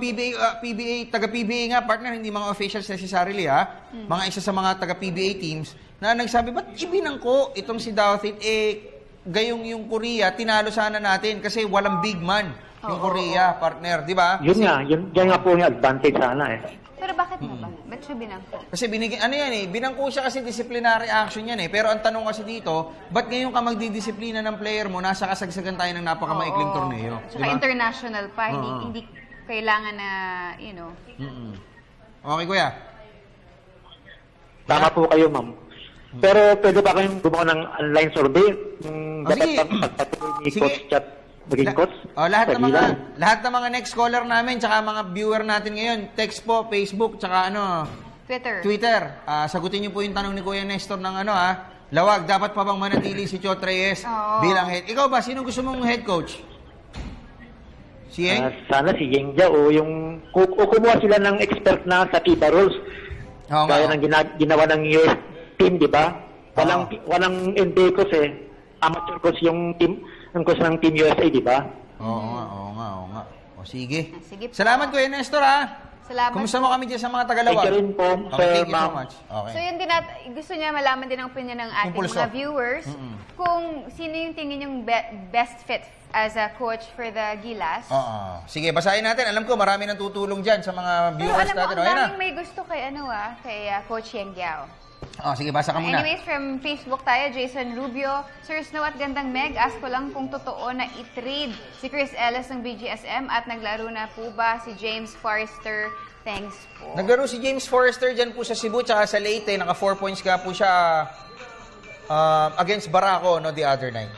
taga-PBA nga, partner, hindi mga officials necessarily, mga isa sa mga taga-PBA teams, na nagsabi, ba't ibinangko itong si Douthit? Gayong yung Korea, tinalo sana natin kasi walang big man yung Korea, partner, di ba? Yun nga po yung advantage sana Pero bakit mo ba? Ba't siya binangko? Kasi binangko siya kasi disciplinary action yan Pero ang tanong kasi dito, ba't ngayon ka magdidisiplina ng player mo, nasa kasagsagan tayo ng napakamaikling torneo? Saka international pa, hindi kailangan na, Okay, Kuya. Tama po kayo, ma'am. Pero pwede ba kayong gumawa ng online survey? Dapat pagpatuloy ni Coach Chat maging coach? Lahat ng mga next caller namin, tsaka mga viewer natin ngayon, text po, Facebook, tsaka Twitter. Sagutin niyo po yung tanong ni Kuya Nestor ng Lawag, dapat pa bang manatili si Chat Reyes bilang head? Ikaw ba, sino gusto mong head coach? Si Yeng? Sana si Yeng Jia o yung kumuha sila ng expert na sa FIBA rules. Gaya ng ginawa ng US team, di ba? Walang NBA coach amateur coach yung team, ng coach ng Team USA, di ba? Oo nga. O sige. Salamat Kuya Nestor Salamat. Kumusta mo kami dyan sa mga Tagalawag? Thank you rin po, Thank you so much. Okay. So yun din gusto niya malaman din ang opinion ng ating mga viewers kung sino yung tingin yung best fit as a coach for the Gilas. Sige, basahin natin. Alam ko marami nang tutulong dyan sa mga viewers natin. Pero alam mo, ang daming may gusto kay kay Coach Yeng Giao. Sige, basa ka muna. Anyways, from Facebook tayo, Jason Rubio. Sir Snow at Gandang Meg, ask ko lang kung totoo na i-trade si Chris Ellis ng BGSM at naglaro na po ba si James Forrester? Thanks po. Naglaro si James Forrester dyan po sa Cebu tsaka sa Leyte. Naka 4 points ka po siya against Barako the other night.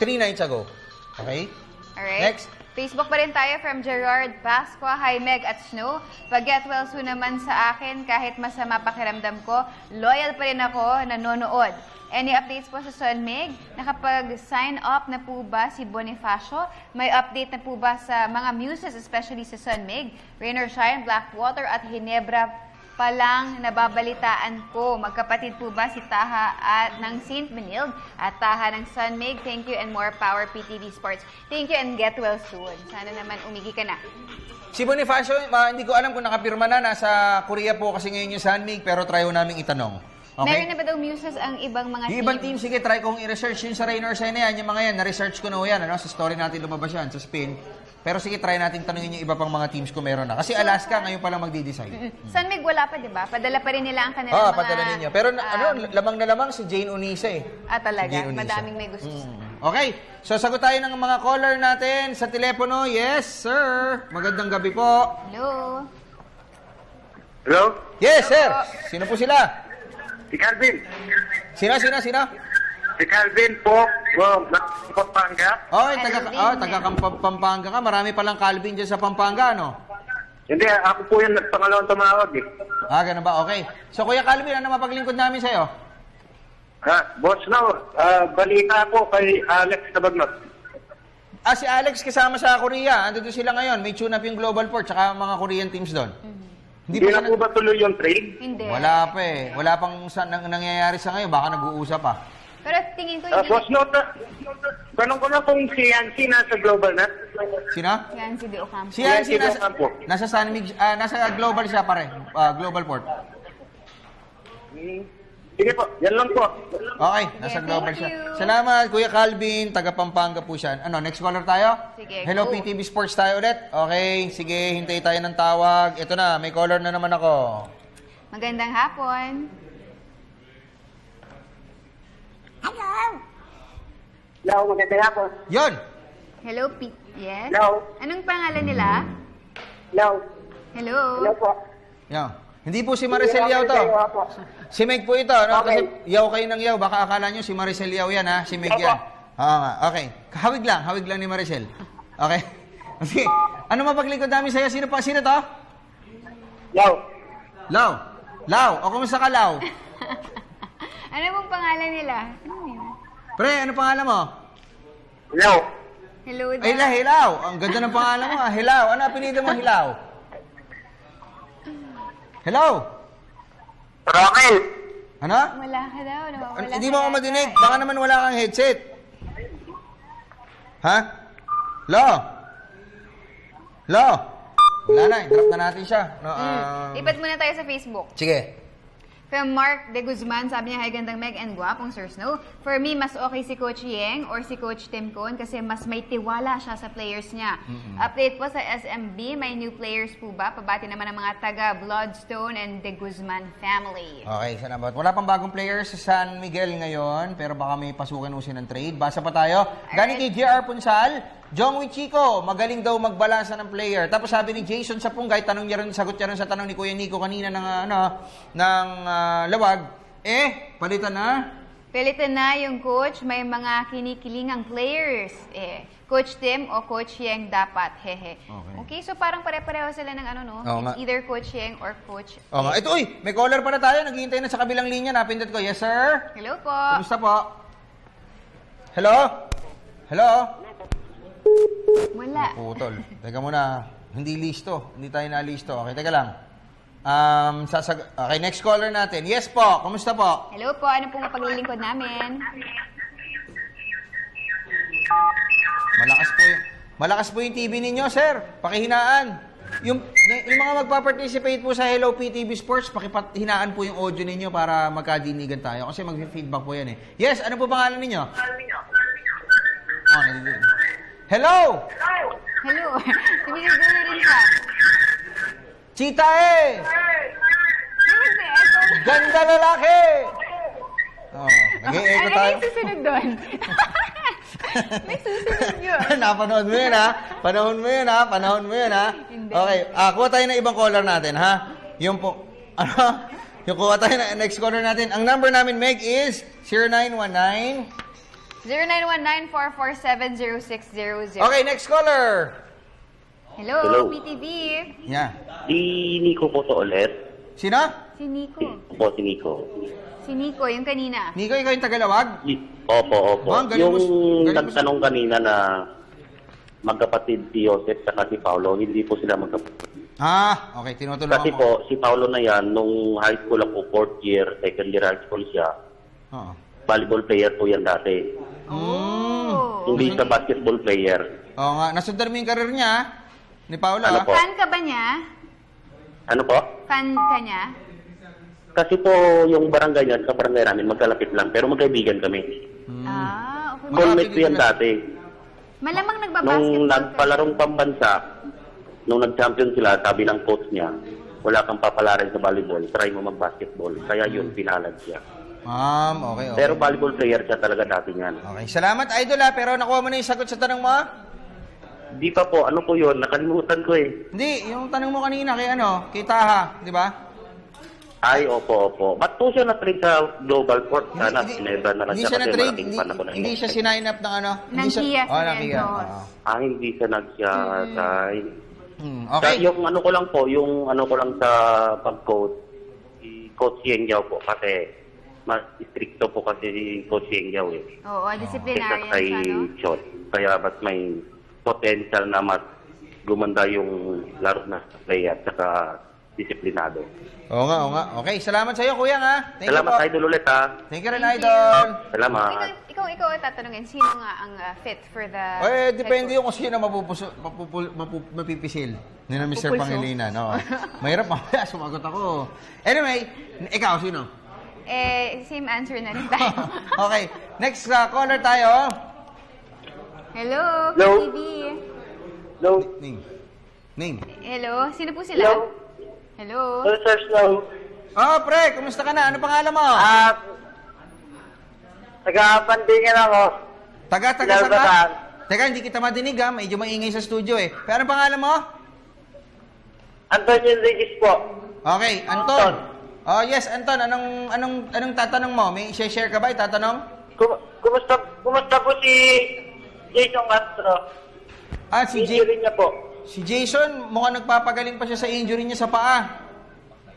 3 nights ago. Okay? Alright. Next. Facebook pa rin tayo from Gerard Pasqua. Hi Meg at Snow. Pag-get well soon naman sa akin kahit masama pakiramdam ko. Loyal pa rin ako, nanonood. Any updates po sa Son Meg? Nakapag-sign up na po ba si Bonifacio? May update na po ba sa mga muses, especially sa Son Meg? Rain or Shine, Blackwater at Ginebra pa lang nababalitaan ko. Magkapatid po ba si Taha at ng St. Benilde at Taha ng San Mig? Thank you and more power PTV Sports. Thank you and get well soon. Sana naman umigi ka na. Si Bonifacio, hindi ko alam kung nakapirma na. Nasa Korea po kasi ngayon yung San Mig, pero try ho namin itanong. Okay? Meron na ba daw muses ang ibang mga Yung ibang team, sige, try kong i-research yun sa Raynor Sena yan. Yung mga yan, na-research ko na yan. Sa story natin lumabas yan, sa spin. Pero sige, try natin tanungin yung iba pang mga teams kung meron na. Kasi Alaska, ngayon pa lang magdi-decide. San Mig wala pa, di ba? Padala pa rin nila ang kanilang mga... padala ninyo. Pero lamang na lamang si Jane Unisa eh. Talaga? Si Madaming may gusto. Okay, so sagot tayo ng mga caller natin sa telepono. Yes, sir. Magandang gabi po. Hello. Hello? Yes, sir. Sino po sila? Si Calvin. Sino? Si Calvin po, Pampanga. Taga Pampanga ka. Marami palang Calvin dyan sa Pampanga, no? Hindi, ako po yung pangalawang tumawag eh. Ganun ba? Okay. So, Kuya Calvin, ano mapaglingkod namin sa'yo? Boss now, balita po kay Alex Tabagnot. Si Alex kasama sa Korea. Andito sila ngayon. May tune up yung Global Port tsaka mga Korean teams doon. Hindi na po ba tuloy yung trade? Hindi. Wala pa eh. Wala pang nangyayari sa ngayon. Baka nag-uusap pa. Pero tingin ko yung... Boss Nota, tanong ko na kung si Yancy nasa Global Net. Sino? Yancy de Ocampo. Si Yancy nasa San Mig, nasa Global siya pare. Global Port. Sige po, yan lang po. Okay, nasa Global siya. Salamat, Kuya Calvin. Taga Pampanga po siya. Next caller tayo? Sige, Hello, go. PTV Sports tayo ulit. Okay, sige, hintay tayo ng tawag. Ito na, may caller na naman ako. Magandang hapon. Hello, magandang hapon. Yon! Hello, yes? Hello. Anong pangalan nila? Hello. Hello. Hello po. Yan. Hindi po si Maricel Yao to. Si Meg po ito. No? Okay. Kasi yaw kayo ng yaw. Baka akala nyo si Maricel Yao yan, ha? Si Meg yan. Okay. Hawig lang ni Maricel. Okay. Sige. Ano mapaglingkod namin sa'yo? Sino to? Lau. O kumusta ka, Lau? Ano pong pangalan nila? Pre, ano pangalan mo? Hello. Ay, Hilaw. Ang ganda ng pangalan mo, Hilaw. Ano apelido mo, Hilaw? Hello? Rokel. Ano? Wala ka daw. Hindi mo ako madinig. Baka naman wala kang headset. Ha? Lo? Wala na. I-drop na natin siya. Lipat muna tayo sa Facebook. Sige. From Mark De Guzman, sabi niya, hi gandang Meg and gwapong Sir Snow. For me, mas okay si Coach Yeng or si Coach Tim Cohn kasi mas may tiwala siya sa players niya. Update po sa SMB, may new players po ba? Pabati naman ang mga taga Bloodstone and De Guzman family. Okay, salamat. Wala pang bagong players sa San Miguel ngayon, pero baka may pasukan usin ng trade. Basa pa tayo. Galing kay JR Punsal, Jongwi Chico, magaling daw magbalansa ng player. Tapos sabi ni Jason Sapungay, sagot niya rin sa tanong ni Kuya Nico kanina ng Lawag, palitan na? Palitan na yung coach, may mga kinikilingang players. Coach Tim o Coach Yeng dapat, hehe. Okay, so parang pare-pareho sila ng It's either Coach Yeng or Coach Ito, may caller pa na tayo. Naghihintay na sa kabilang linya. Napindot ko. Yes, sir? Hello po. Kumusta po? Hello? Wala. Putol. Teka muna. Hindi listo. Hindi tayo na-listo. Okay, teka lang. Okay, next caller natin. Yes po. Kumusta po? Hello po. Ano pong paglilingkod namin? Malakas po yung TV ninyo, sir. Pakihinaan. Yung mga magpa-participate po sa Hello PTV Sports, pakihinaan po yung audio ninyo para magkadinigan tayo. Kasi mag-feedback po yan eh. Yes, ano po pangalan ninyo? Hello! Hello. Tumigil rin ka. Chita Ganda lalaki! Nag-e-echo tayo. Ano yung susunod doon? May susunod yun. Napanood mo yun, ha? Panahon mo yun, ha? Okay, kuha tayo ng ibang caller natin, ha? Yung kuha tayo na next caller natin. Ang number namin, Meg, is 0919 0919-447-0600. Okay, next caller. Hello, PTV. Yeah. Si Nico po to ulit. Sino? Si Nico. Si Nico, yung kanina. Nico, ikaw yung Tagalawag? Opo. Galing nagtanong kanina na magkapatid si Joseph at si Paolo, hindi po sila magkapatid. Okay. Tinutulungan Kasi mo. po, si Paolo na yan, nung high school ako, 4th year, 2nd year high school siya, volleyball player po yan dati. Hindi siya basketball player. Oo nga. Nasundan mo yung karir niya, ni Paolo. Ano po? Fan ka ba niya? Ano po? Fan ka niya? Kasi po, yung barangay niya, sa barangay namin, magkalapit lang, pero magkaibigan kami. Okay. Schoolmate ko yan dati. Malamang Nung nagbabasketball. nagpalarong pambansa, nung nag-champion sila, sabi ng coach niya, wala kang papalarin sa volleyball, try mo mag-basketball. Kaya yun, pinalad siya. Okay. Pero volleyball player siya talaga dati niyan. Okay. Salamat, Idol, pero nakuha mo na yung sagot sa tanong mo? Di pa po, ano po yun? Nakalimutan ko eh. Hindi, yung tanong mo kanina kay Taha, di ba? Ay, opo. Ba't po siya na-trade sa Global Port? Sana, sineba na lang Hindi siya na-trade, hindi siya sinign up ng ano? Ng Gias hindi siya nag-sign. Okay. Yung ano ko lang po, sa pag-coach, si Coach Yeng Yao po, kasi mas stricto po kasi si Coach Yeng Yao eh. Oo, disciplinarian kay siya, no? Chot. Kaya mas may potential na mas gumanda yung laro na player at saka disiplinado. Oo nga. Okay, salamat sa iyo, Kuya, nga. Thank Salamat, you po. Idol, ulit, ha. Thank you rin, Idol. Salamat. Ikaw tatanungin, sino nga ang fit for the... Depende yung kung sino mapipisil. Ni na Mr. Pangilinan. No? Mahirap mamaya, sumagot ako. Anyway, ikaw, sino? Same answer na rin tayo. Okay, next caller tayo. Hello, Hello. PTV. Hello. Name. Hello, sino po sila? Hello. Sir Snow. Pre, kumusta ka na? Ano pangalan mo? Taga-Pandingan ako. Taga saan ka? Teka, hindi kita madinig ha. Medyo maingay sa studio eh. Pero anong pangalan mo? Anton Enriquez po. Okay, Anton. Yes, Anton. Anong tatanong mo? May share ka ba? Itatanong? Kumusta po si Jason Castro? Si injury niya po. Si Jason, mukhang nagpapagaling pa siya sa injury niya sa paa.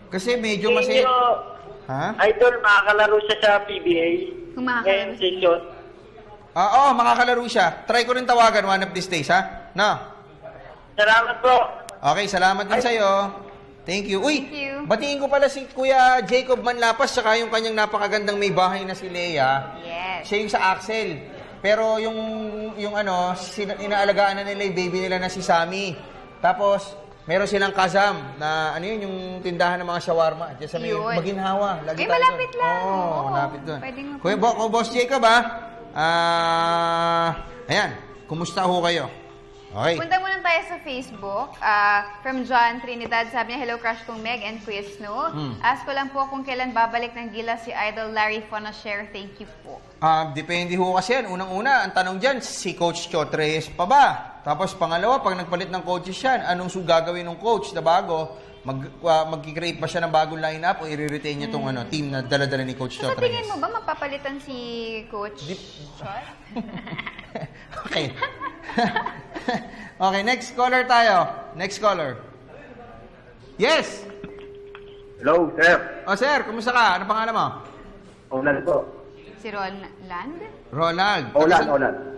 Kasi medyo masaya. Idol, makakalaro siya sa PBA. Kung makakalaro siya. Oo, makakalaro siya. Try ko rin tawagan one of these days, ha? No? Salamat po. Okay, salamat din sa'yo. Thank you. Uy, batiin ko pala si Kuya Jacob Manlapas saka yung kanyang napakagandang may bahay na si Lea. Yes. Siya yung sa Axel. Pero yung inaalagaan na nila yung baby nila na si Sammy. Tapos, meron silang Kazam na yung tindahan ng mga shawarma. Diyan sa may Maginhawa. Lagi tayo malapit doon. lang. Oo, malapit doon. Pwedeng Kuya Boss Jacob, ayan, kumusta ho kayo? Okay. Punta muna tayo sa Facebook. From John Trinidad, sabi niya, hello crush kong Meg and Kuya Snow. Ask ko lang po kung kailan babalik ng Gilas si Idol Larry Fonashare. Thank you po. Depende ho kasi yan. Unang-una, ang tanong dyan, si Coach Chot Reyes pa ba? Tapos pangalawa, pag nagpalit ng coaches yan, anong gagawin ng coach na bago? Mag-create ba siya ng bagong lineup o i-retain niya itong team na dala-dala ni Coach Chot Reyes? Sa tingin mo ba magpapalitan si Coach Chot? Okay. Okay, next caller tayo. Next caller. Yes! Hello, sir. Sir, kumusta ka? Ano pangalan mo? Ronald po. Si Roland? Ronald.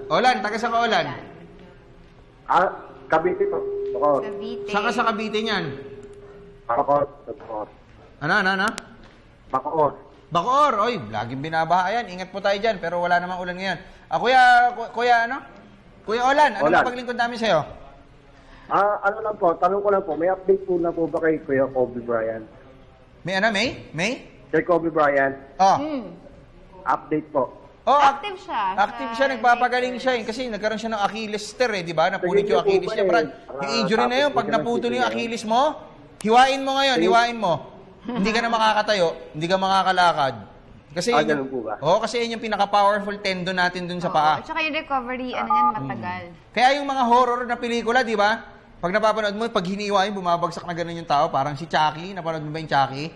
Olan, taga sa ka Olan? Cavite po. Cavite. Saan ka sa Cavite niyan? Bacoor. Ano? Bacoor. Oy, laging binabaha yan. Ingat po tayo dyan, pero wala namang ulan ngayon. Kuya Olan, anong paglingkod namin sa'yo? Ano lang po, tanong ko lang po, may update po na po ba kay Kuya Kobe Bryant? May? Kay Kobe Bryant? Update po. Active siya. Active siya, nagpapagaling siya kasi nagkaroon siya ng Achilles tear di ba? Napunit yung Achilles niya. Yung injury na yun, pag naputol yung Achilles mo, hiwain mo ngayon, Hindi ka na makakatayo, hindi ka makakalakad. Kasi ganun po ba? Kasi yun yung pinaka-powerful tendon natin dun sa paa. At saka yung recovery, matagal. Kaya yung mga horror na pelikula, di ba? Pag napapanood mo, pag hiniwain, bumabagsak na ganun yung tao. Parang si Chucky. Napanood mo ba yung Chucky?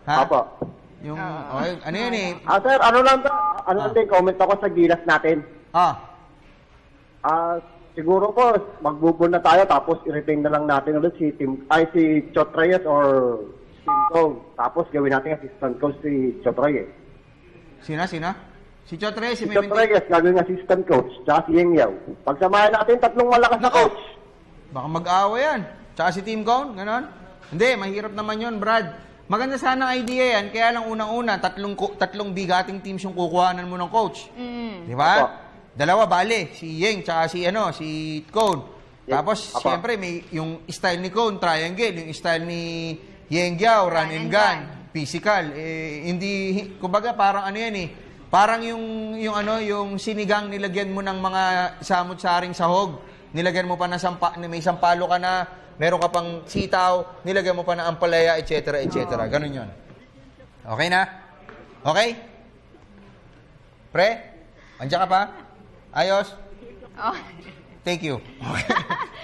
Ha? Apo. Yung, ano yun eh? Sir, ano lang comment ako sa Gilas natin. Siguro po, magbubol na tayo tapos i-retain na lang natin ulit si Chot Reyes or Tim Cole. Tapos gawin natin assistant coach si Chot Reyes. Sina? Si Chot Reyes, si Chot Reyes, gagawin assistant coach. Tsaka si Yeng Yao. Pagsamahin natin tatlong malakas na coach. Baka mag-awa yan. tsaka si Team Cone, ganon. Hindi, mahirap naman yun, Brad. Maganda sana ang idea yan, kaya lang unang-una, tatlong bigating teams yung kukuhanan mo ng coach. Di ba? Dalawa, bale, si Yeng, tsaka si Cone. Tapos, siyempre, may yung style ni Cone, triangle, yung style ni Yeng Giao, run and gun, physical. Hindi, kumbaga, parang ano yan parang yung sinigang nilagyan mo ng mga samot-saring sahog, nilagyan mo pa na may sampalo ka na, meron ka pang sitaw, nilagyan mo pa na ampalaya, etc., etc. Ganun yun. Okay na? Okay? Pre? Andiyan ka pa? Ayos? Oh. Thank you. Okay.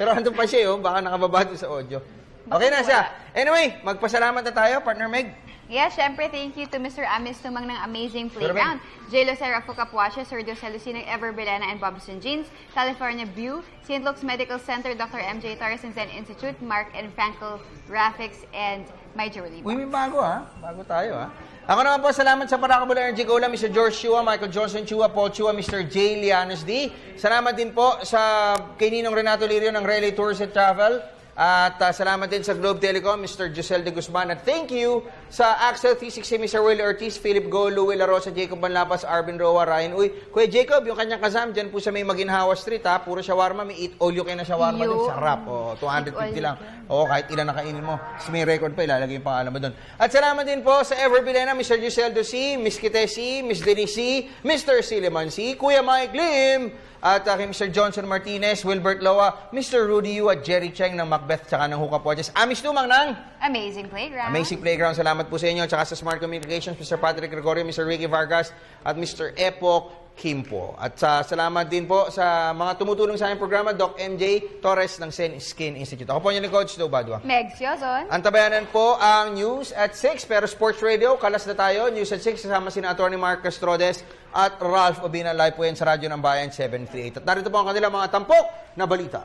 Pero andun pa siya, baka nakababa doon sa audio. Okay na siya. Anyway, magpasalamat na tayo, Partner Meg. Yes, syempre, thank you to Mr. Amis Tumang ng Amazing Playground, J. Lucera Fucapuache, Sergio Celusi ng Ever Belena and Bobson Jeans, California View, St. Luke's Medical Center, Dr. MJ Torres and Zen Institute, Mark and Frankel Graphics, and My Jewelry. Uy, may bago Bago tayo Ako naman po, salamat sa Parakabula Energy Cola, Mr. George Chua, Michael Johnson Chua, Paul Chua, Mr. J. Lianos D. Salamat din po sa kay Ninong Renato Lirio ng Relay Tours and Travel. At salamat din sa Globe Telecom, Mr. Giselle de Guzman. At thank you sa Axel 360, Mr. Willie Ortiz, Philip Go, Louie La Rosa, Jacob Banlapas, Arvin Roa, Ryan Uy. Kuya Jacob, yung kanyang kasam dyan po sa may Maginhawa Street, puro shawarma, may eat all you can na shawarma din. Sarap. 250 lang. Kahit ilan nakainin mo. Kasi may record pa, ilalagay yung pangalan mo doon. At salamat din po sa Ever Bilena, Mr. Giselle Dosi, Miss Kitesi, Miss Denise, Mr. Siliman C, Kuya Mike Lim, at kay Mr. Johnson Martinez, Wilbert Loa, Mr. Rudy Yu at Jerry Cheng ng Macbeth tsaka ng Hookah Watches. Amis Tumang ng Amazing Playground. Amazing Playground. Salamat po sa inyo. Tsaka sa Smart Communications, Mr. Patrick Gregorio, Mr. Ricky Vargas, at Mr. Epok Kimpo. At salamat din po sa mga tumutulong sa aming programa, Doc MJ Torres ng Sen Skin Institute. Ako po yung Coach Do Badwa. Meg Siozon. Antabayanan po ang news at 6, pero Sports Radio, kalas na tayo. News at 6, kasama si Atty. Mark Castrodes at Ralph Obina. Live po yan sa Radyo ng Bayan 738. At narito po ang kanilang mga tampok na balita.